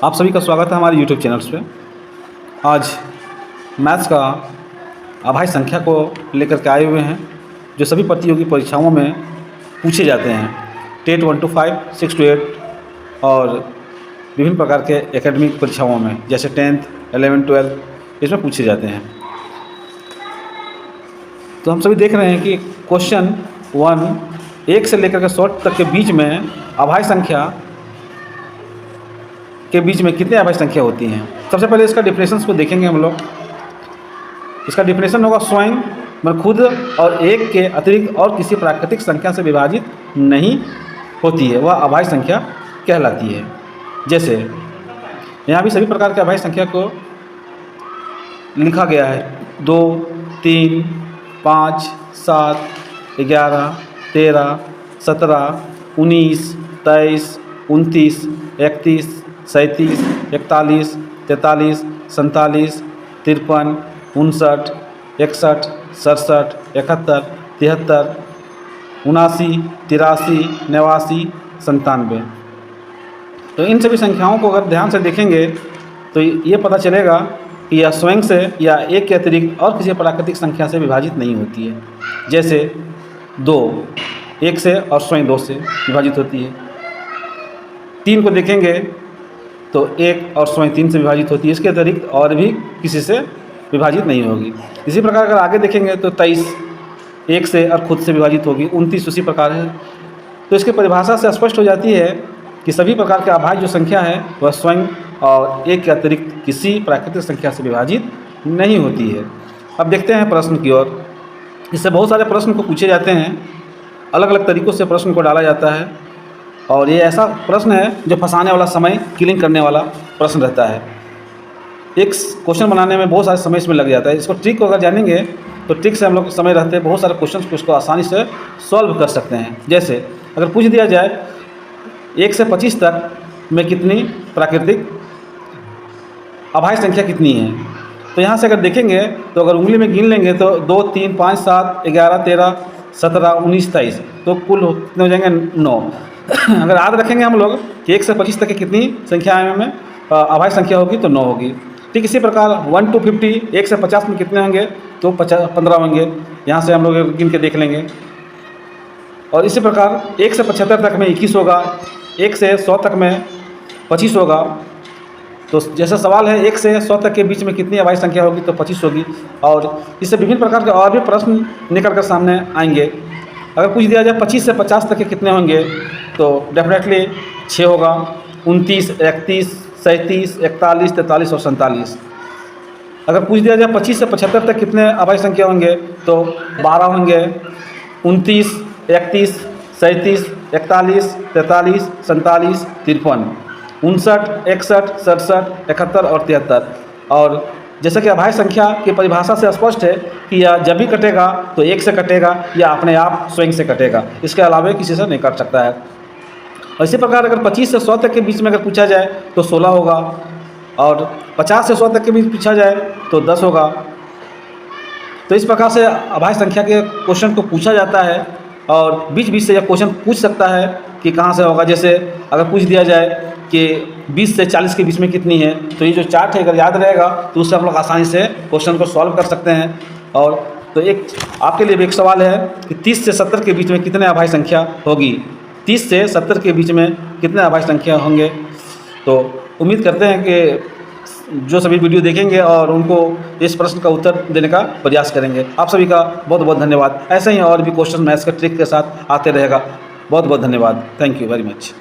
आप सभी का स्वागत है हमारे YouTube चैनल्स पे। आज मैथ्स का अभाज्य संख्या को लेकर के आए हुए हैं, जो सभी प्रतियोगी परीक्षाओं में पूछे जाते हैं। टेट 1 to 5, 6 to 8 और विभिन्न प्रकार के एकेडमिक परीक्षाओं में, जैसे 10th, 11th, 12th इसमें पूछे जाते हैं। तो हम सभी देख रहे हैं कि क्वेश्चन 1 से लेकर के 100 तक के बीच में अभाज्य संख्या के बीच में कितने अभाज्य संख्या होती हैं। सबसे पहले इसका डिफिनेशंस को देखेंगे हम लोग। इसका डिफिनेशन होगा स्वयं मतलब खुद और एक के अतिरिक्त और किसी प्राकृतिक संख्या से विभाजित नहीं होती है, वह अभाज्य संख्या कहलाती है। जैसे यहाँ भी सभी प्रकार के अभाज्य संख्या को लिखा गया है। 2, 3, 5, 7, 11, 13, 17, 19, 23, 29, 31, 37, 41, 43, 47, 53, 59, 61, 67, 71, 73, 79, 83, 89, 97। तो इन सभी संख्याओं को अगर ध्यान से देखेंगे तो ये पता चलेगा कि यह स्वयं से या एक के अतिरिक्त और किसी प्राकृतिक संख्या से विभाजित नहीं होती है। जैसे 2 1 से और स्वयं 2 से विभाजित होती है। 3 को देखेंगे तो 1 और स्वयं 3 से विभाजित होती है, इसके अतिरिक्त और भी किसी से विभाजित नहीं होगी। इसी प्रकार अगर आगे देखेंगे तो 23 1 से और खुद से विभाजित होगी, 29 उसी प्रकार है। तो इसकी परिभाषा से स्पष्ट हो जाती है कि सभी प्रकार के अभाज्य जो संख्या है वह स्वयं और एक के अतिरिक्त किसी प्राकृतिक संख्या से विभाजित नहीं होती है। अब देखते हैं प्रश्न की ओर। इससे बहुत सारे प्रश्न को पूछे जाते हैं, अलग अलग तरीक़ों से प्रश्न को डाला जाता है और ये ऐसा प्रश्न है जो फंसाने वाला, समय किलिंग करने वाला प्रश्न रहता है। एक क्वेश्चन बनाने में बहुत सारे समय इसमें लग जाता है। इसको ट्रिक को अगर जानेंगे तो ट्रिक से हम लोग समय रहते हैं बहुत सारे क्वेश्चन को उसको आसानी से सॉल्व कर सकते हैं। जैसे अगर पूछ दिया जाए 1 से 25 तक में कितनी प्राकृतिक अभाज्य संख्या कितनी है, तो यहाँ से अगर देखेंगे तो अगर उंगली में गिन लेंगे तो 2, 3, 5, 7, 11, 13, 17, 19, 23, तो कुल कितने हो जाएंगे 9। अगर याद रखेंगे हम लोग कि 1 से 25 तक की कितनी संख्याएं में अभाज्य संख्या होगी तो 9 होगी। ठीक इसी प्रकार 1 to 50 1 से 50 में कितने होंगे तो 15 होंगे। यहाँ से हम लोग गिन के देख लेंगे। और इसी प्रकार 1 से 75 तक में 21 होगा, 1 से 100 तक में 25 होगा। तो जैसा सवाल है 1 से 100 तक के बीच में कितनी अभाज्य संख्या होगी तो 25 होगी। और इससे विभिन्न प्रकार के और भी प्रश्न निकल कर सामने आएंगे। अगर पूछ दिया जाए 25 से 50 तक के कितने होंगे तो डेफिनेटली 6 होगा, 29, 31, 37, 41, 43 और 47। अगर पूछ दिया जाए 25 से 75 तक कितने अभाज्य संख्या होंगे तो 12 होंगे, 29, 31, 37, 41, 43, 47, 53, 59, 61, 67, 71 और 73। और जैसा कि अभाज्य संख्या की परिभाषा से स्पष्ट है कि यह जब भी कटेगा तो 1 से कटेगा या अपने आप स्वयं से कटेगा, इसके अलावा किसी से नहीं कट सकता है। और इसी प्रकार अगर 25 से 100 तक के बीच में अगर पूछा जाए तो 16 होगा और 50 से 100 तक के बीच पूछा जाए तो 10 होगा। तो इस प्रकार से अभाज्य संख्या के क्वेश्चन को पूछा जाता है और बीच बीच से यह क्वेश्चन पूछ सकता है कि कहाँ से होगा। जैसे अगर पूछ दिया जाए कि 20 से 40 के बीच में कितनी है, तो ये जो चार्ट है अगर याद रहेगा तो उससे हम लोग आसानी से क्वेश्चन को सॉल्व कर सकते हैं। और तो एक आपके लिए भी एक सवाल है कि 30 से 70 के बीच में कितने अभाज्य संख्या होगी। 30 से 70 के बीच में कितने अभाज्य संख्या होंगे। तो उम्मीद करते हैं कि जो सभी वीडियो देखेंगे और उनको इस प्रश्न का उत्तर देने का प्रयास करेंगे। आप सभी का बहुत बहुत धन्यवाद। ऐसे ही और भी क्वेश्चन मैथ्स के ट्रिक के साथ आते रहेगा। बहुत बहुत धन्यवाद। Thank you very much.